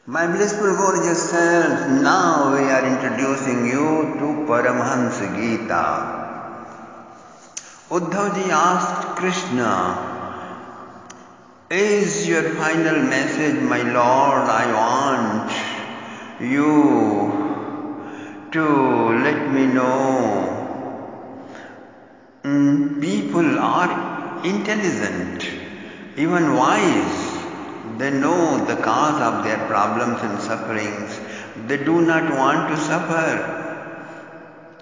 My blissful gorgeous self, now we are introducing you to Paramhans Gita. Uddhavji asked Krishna, is your final message, my Lord, I want you to let me know. People are intelligent, even wise. They know the cause of their problems and sufferings. They do not want to suffer.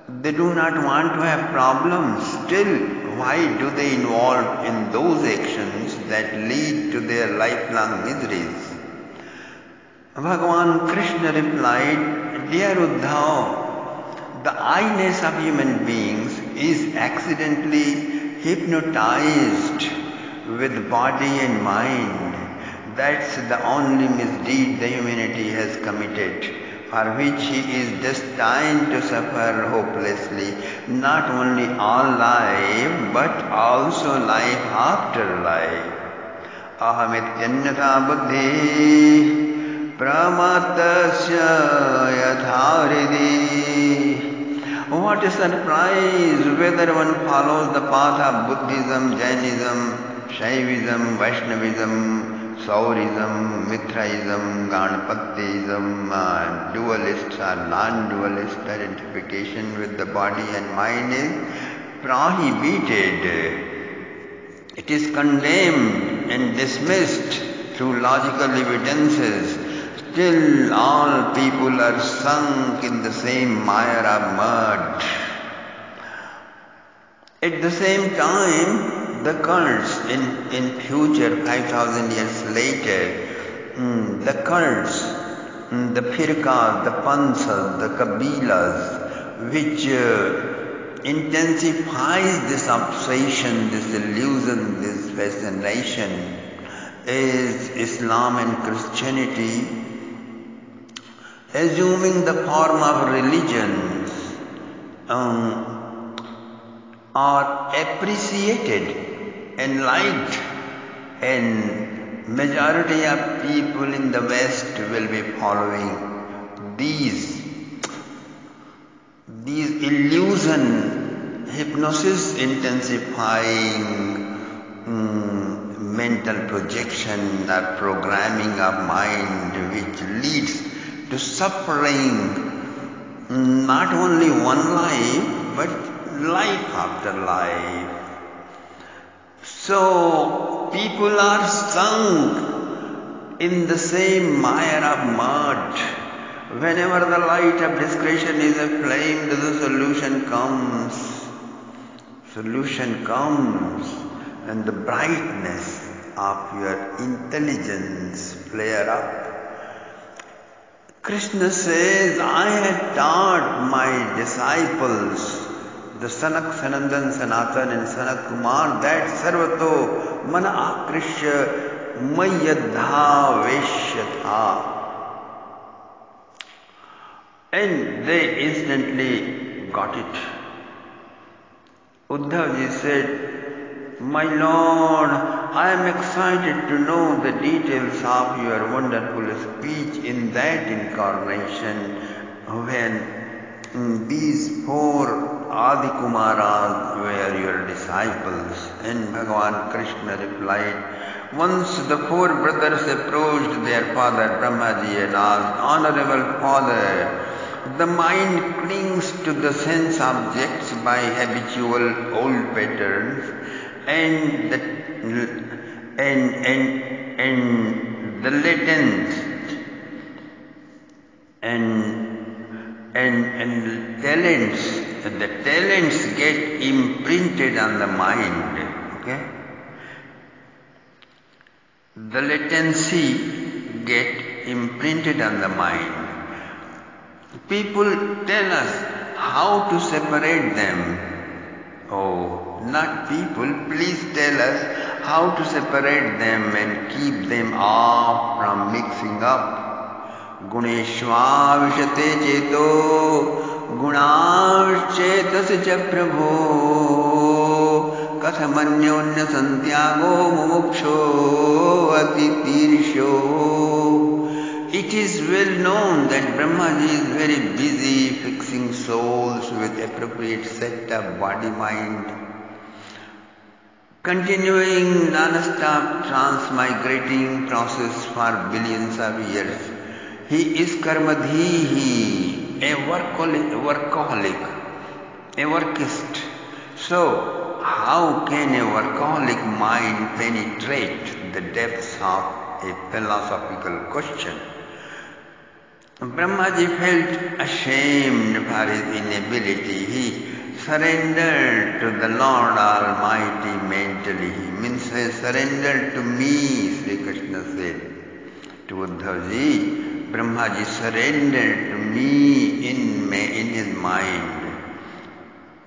They do not want to have problems. Still, why do they involve in those actions that lead to their lifelong miseries? Bhagavan Krishna replied, Dear Uddhav, the I-ness of human beings is accidentally hypnotized with body and mind. That's the only misdeed the humanity has committed, for which he is destined to suffer hopelessly, not only all life, but also life after life. Ahamityanyatha buddhi pramatasya yatharidi. What a surprise whether one follows the path of Buddhism, Jainism, Shaivism, Vaishnavism, Saurism, Mithraism, Ganapatiyism, dualist or non-dualist identification with the body and mind is prohibited. It is condemned and dismissed through logical evidences. Still, all people are sunk in the same mire of mud. At the same time, the cults in future, 5,000 years later, the cults, the firqas, the panthas, the kabilas, which intensifies this obsession, this illusion, this fascination, is Islam and Christianity, assuming the form of religions, are appreciated and liked, and majority of people in the West will be following these illusion, hypnosis intensifying mental projection or programming of mind, which leads to suffering, not only one life but life after life. So people are sunk in the same mire of mud. Whenever the light of discretion is aflame, the solution comes. Solution comes, and the brightness of your intelligence flare up. Krishna says, I had taught my disciples, the Sanak, Sanandan, Sanatan and Sanak Kumar, that Sarvato Mana Akrishya Mayadha Veshyatha. And they instantly got it. Uddhavji said, My Lord, I am excited to know the details of your wonderful speech in that incarnation when these four Adikumaras were your disciples. And Bhagavan Krishna replied, once the four brothers approached their father Brahmaji and asked, Honorable Father, the mind clings to the sense objects by habitual old patterns, and the latent and the talents get imprinted on the mind. Okay? The latency get imprinted on the mind. People tell us how to separate them. Oh, not people. Please tell us how to separate them and keep them off from mixing up. Guneshva vishate cheto gunavischetas cha prabho kathamanyonya santyago mumuksho atitirsho. It It is well known that Brahmaji is very busy fixing souls with appropriate setup, body-mind, continuing non-stop transmigrating process for billions of years. He is karmadhihi, a workaholic, a workist. So, how can a workaholic mind penetrate the depths of a philosophical question? Brahmaji felt ashamed for his inability. He surrendered to the Lord Almighty mentally. He means he surrendered to me, Sri Krishna said to Uddhavji. Brahmaji surrendered to me in his mind.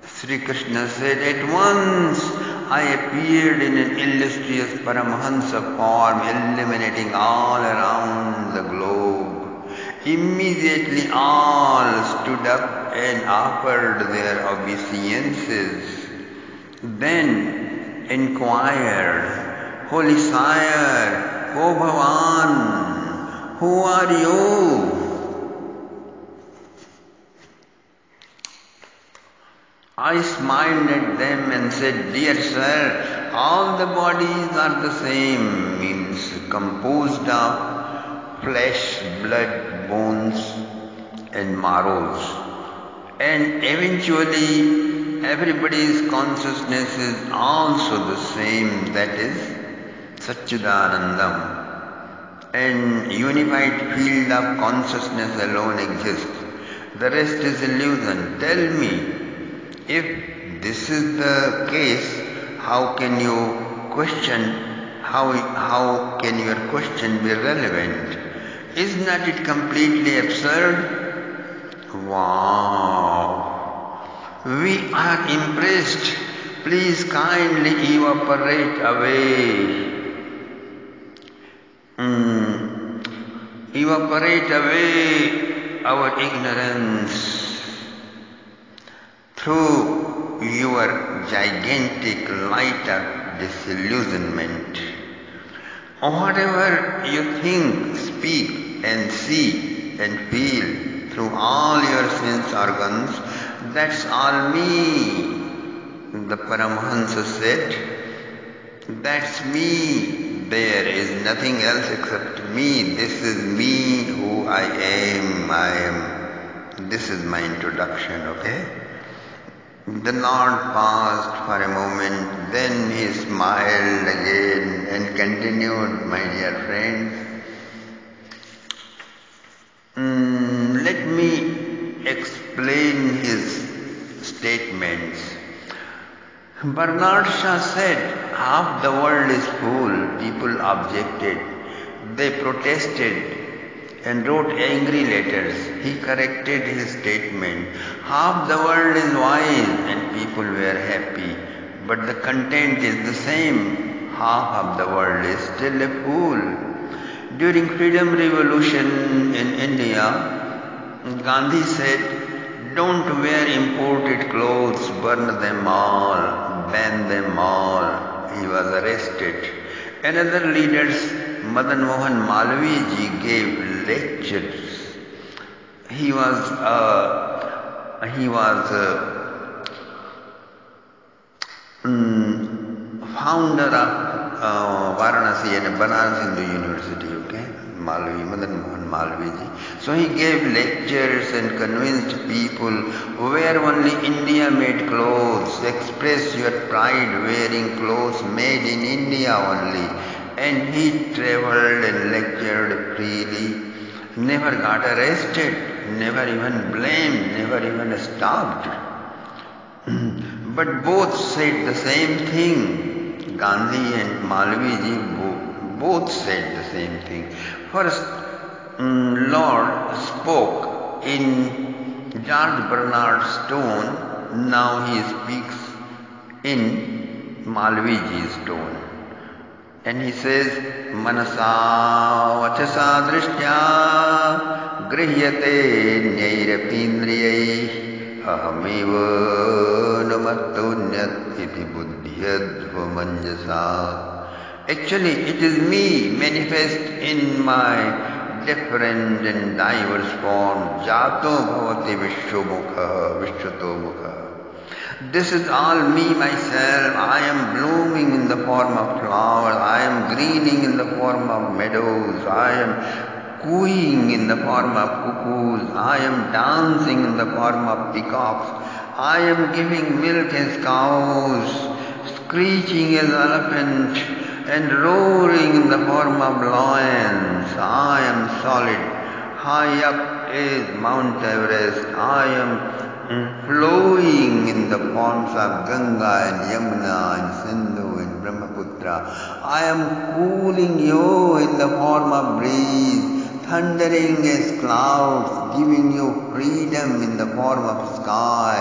Sri Krishna said, at once I appeared in an illustrious Paramhansa form, illuminating all around the globe. Immediately all stood up and offered their obeisances. Then inquired, Holy Sire, O Bhavan, who are you? I smiled at them and said, dear sir, all the bodies are the same, means composed of flesh, blood, bones and marrows. And eventually everybody's consciousness is also the same, that is Satchidanandam. And unified field of consciousness alone exists. The rest is illusion. Tell me, if this is the case, how can you question, how can your question be relevant? Is not it completely absurd? Wow! We are impressed. Please kindly evaporate away. Evaporate away our ignorance through your gigantic light of disillusionment. Whatever you think, speak and see and feel through all your sense organs, that's all me. The Paramhansa said, that's me. There is nothing else except me. This is me who I am. This is my introduction, okay? The Lord paused for a moment, then he smiled again and continued, my dear friends, let me explain his statements. Bernard Shaw said, half the world is full. People objected. They protested and wrote angry letters. He corrected his statement. Half the world is wise and people were happy, but the content is the same. Half of the world is still a fool. During Freedom Revolution in India, Gandhi said, don't wear imported clothes, burn them all, ban them all. He was arrested. Another leader, Madan Mohan Malviya gave lectures. He was founder of Varanasi and Banaras Hindu University, okay? Madan Mohan Malviya. So he gave lectures and convinced people, wear only India-made clothes, express your pride wearing clothes made in India only. And he traveled and lectured freely, never got arrested, never even blamed, never even stopped. But both said the same thing. Gandhi and Malviya both said the same thing. First, Lord spoke in George Bernard's tone, now he speaks in Malviya's tone. And he says, Manasa vachasa drishtya grihyate nyairapindriyai ahameva namattunyat iti buddhyadva manjasa. Actually, it is me manifest in my different and diverse forms. Jato bhavati vishwamukha, vishwato mukha. This is all me, myself. I am blooming in the form of flowers. I am greening in the form of meadows. I am cooing in the form of cuckoos. I am dancing in the form of peacocks. I am giving milk as cows, screeching as elephant, and roaring in the form of lions. I am solid. High up is Mount Everest. I am flowing in the forms of Ganga and Yamuna and Sindhu and Brahmaputra. I am cooling you in the form of breeze, thundering as clouds, giving you freedom in the form of sky.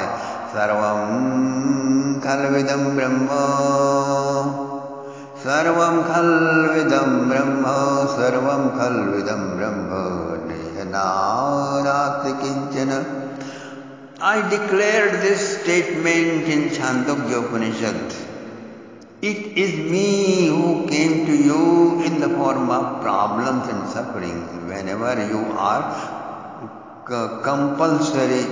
Sarvam khalvidam brahma, sarvam khalvidam brahma, sarvam khalvidam brahma, nehanarati kinchana. I declared this statement in Chandogya Upanishad. It is me who came to you in the form of problems and sufferings. Whenever you are compulsory,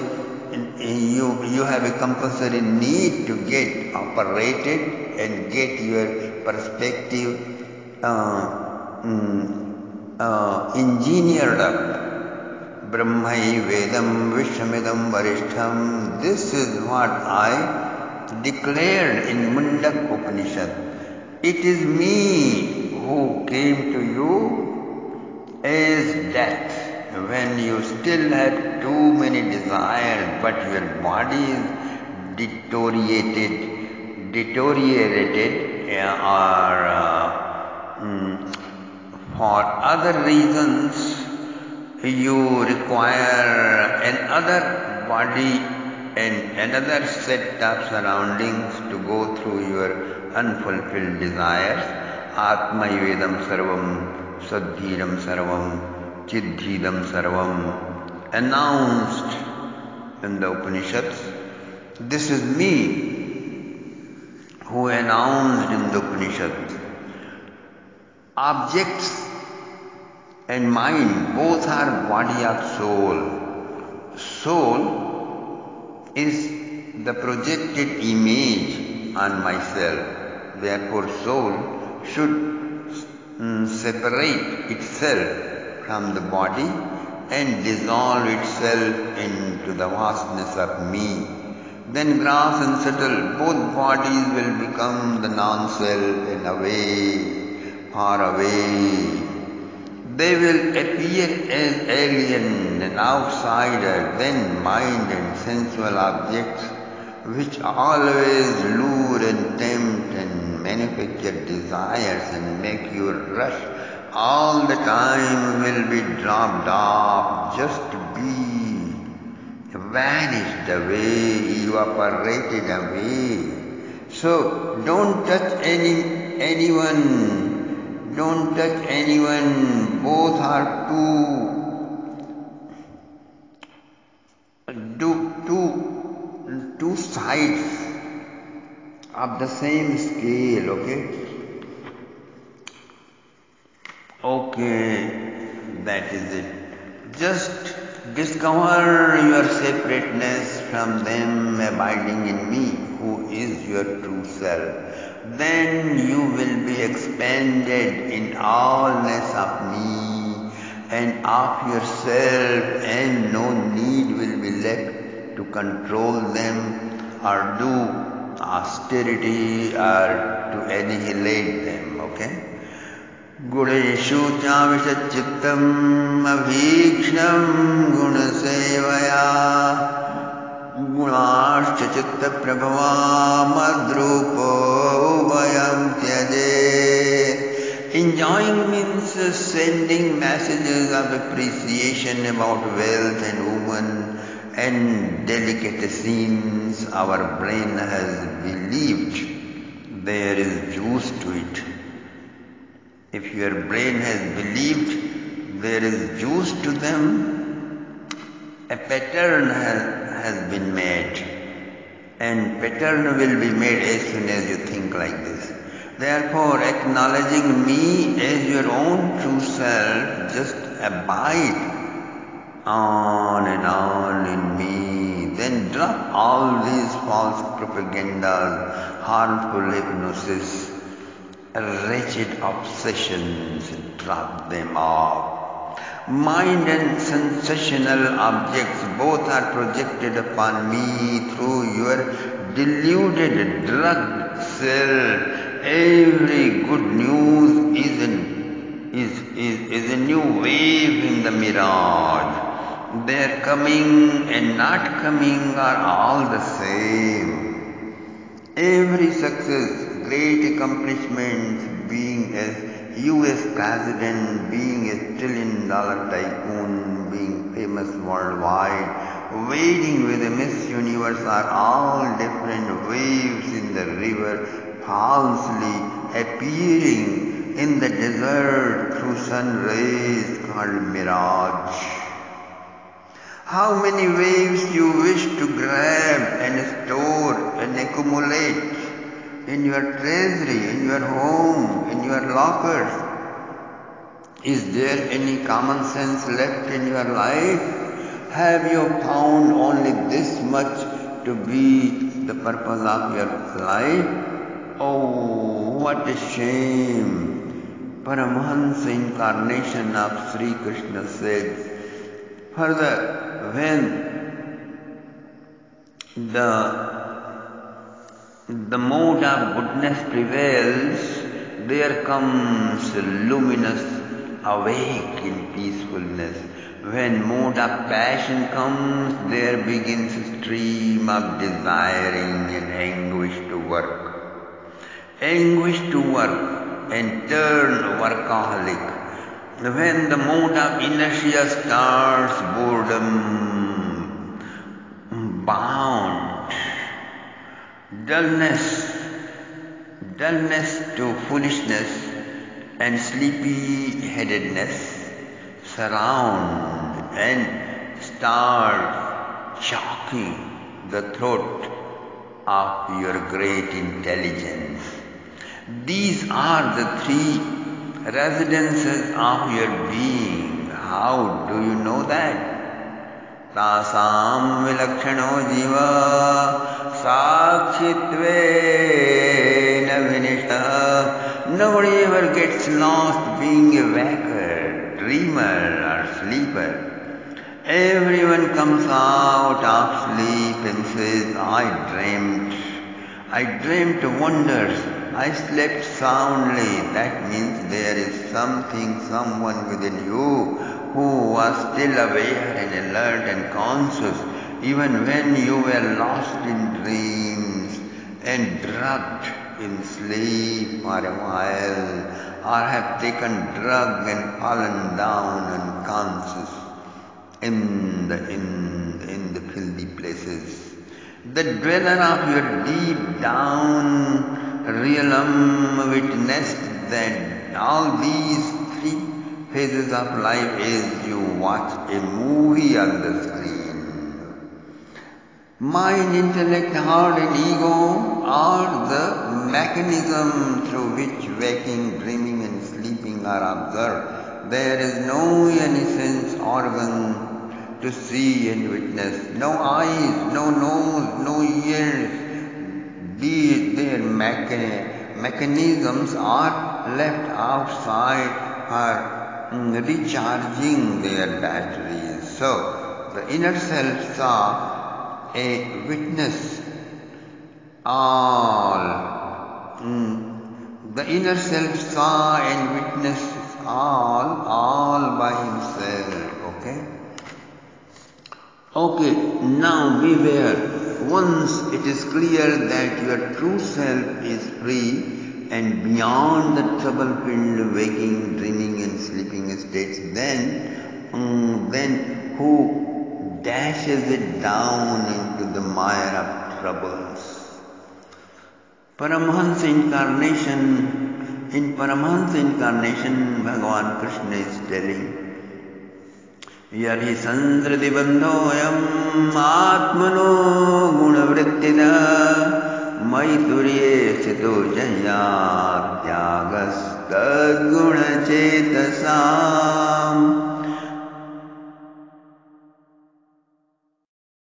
you have a compulsory need to get operated and get your perspective engineered up. Brahmai Vedam Vishwamidam Varishtham. This is what I declared in Mundak Upanishad. It is me who came to you as death when you still have too many desires, but your body is deteriorated or for other reasons you require another body and another set of surroundings to go through your unfulfilled desires. Atma Vedam Sarvam, Saddhiram Sarvam, Chiddhidam Sarvam, announced in the Upanishads. This is me who announced in the Upanishads. Objects and mind both are body of soul. Soul is the projected image on myself. Therefore, soul should separate itself from the body and dissolve itself into the vastness of me. Then gross and subtle, both bodies will become the non-self and away, far away. They will appear as alien and outsider, then mind and sensual objects, which always lure and tempt and manufacture desires and make you rush all the time, will be dropped off, just be vanished away, evaporated away. So don't touch anyone. Don't touch anyone. Both are two sides of the same scale, okay? Okay, that is it. Just discover your separateness from them, abiding in me, who is your true self. Then you will be expanded in allness of me and of yourself, and no need will be left to control them or do austerity or to annihilate them. Okay? Gudeshu chavisachittam abhikshnam gunasevaya Gunashcha chitta prabhava madrupo ubhayam tyade. Enjoying means sending messages of appreciation about wealth and woman and delicatessen. Our brain has believed there is juice to it. If your brain has believed there is juice to them, a pattern has been made, and pattern will be made as soon as you think like this. Therefore, acknowledging me as your own true self, just abide on in me. Then drop all these false propagandas, harmful hypnosis, wretched obsessions, drop them off. Mind and sensational objects both are projected upon me through your deluded, drugged self. Every good news is a new wave in the mirage. Their coming and not coming are all the same. Every success, great accomplishments, being a US president, being a trillion-dollar tycoon, being famous worldwide, wading with a Miss Universe are all different waves in the river, falsely appearing in the desert through sun rays called mirage. How many waves you wish to grab and store and accumulate in your treasury, in your home, in your lockers? Is there any common sense left in your life? Have you found only this much to be the purpose of your life? Oh, what a shame! Paramhans incarnation of Sri Krishna said, further, when the mode of goodness prevails, there comes luminous awake in peacefulness. When mode of passion comes, there begins a stream of desiring and anguish to work. Anguish to work and turn workaholic. When the mode of inertia starts, boredom, bound, dullness to foolishness and sleepy-headedness surround and start choking the throat of your great intelligence. These are the three residences of your being. How do you know that? Tasam vilakshano jiva sakshitve navinishta. Nobody ever gets lost being a waker, dreamer or sleeper. Everyone comes out of sleep and says, I dreamt wonders. I slept soundly. That means there is something, someone within you who was still aware and alert and conscious even when you were lost in dreams and drugged in sleep for a while, or have taken drug and fallen down unconscious in the filthy places. The dweller of your deep down realm witnessed that all these three phases of life as you watch a movie on the screen. Mind, intellect, heart and ego are the mechanism through which waking, dreaming and sleeping are observed. There is no any sense organ to see and witness, no eyes, no nose, no ears. Their mechanisms are left outside for recharging their batteries. So, the inner self saw a witness all. The inner self saw and witnessed all by himself. Okay, now beware. Once it is clear that your true self is free and beyond the trouble-filled waking, dreaming and sleeping states, then who dashes it down into the mire of troubles? Paramhans incarnation, in Paramhans incarnation, Bhagavan Krishna is telling, Yari sandriti bandhoyam atmano gunavrittida मैथुर्ये स्थितो जया त्यागस्तद्गुणचेतसाम्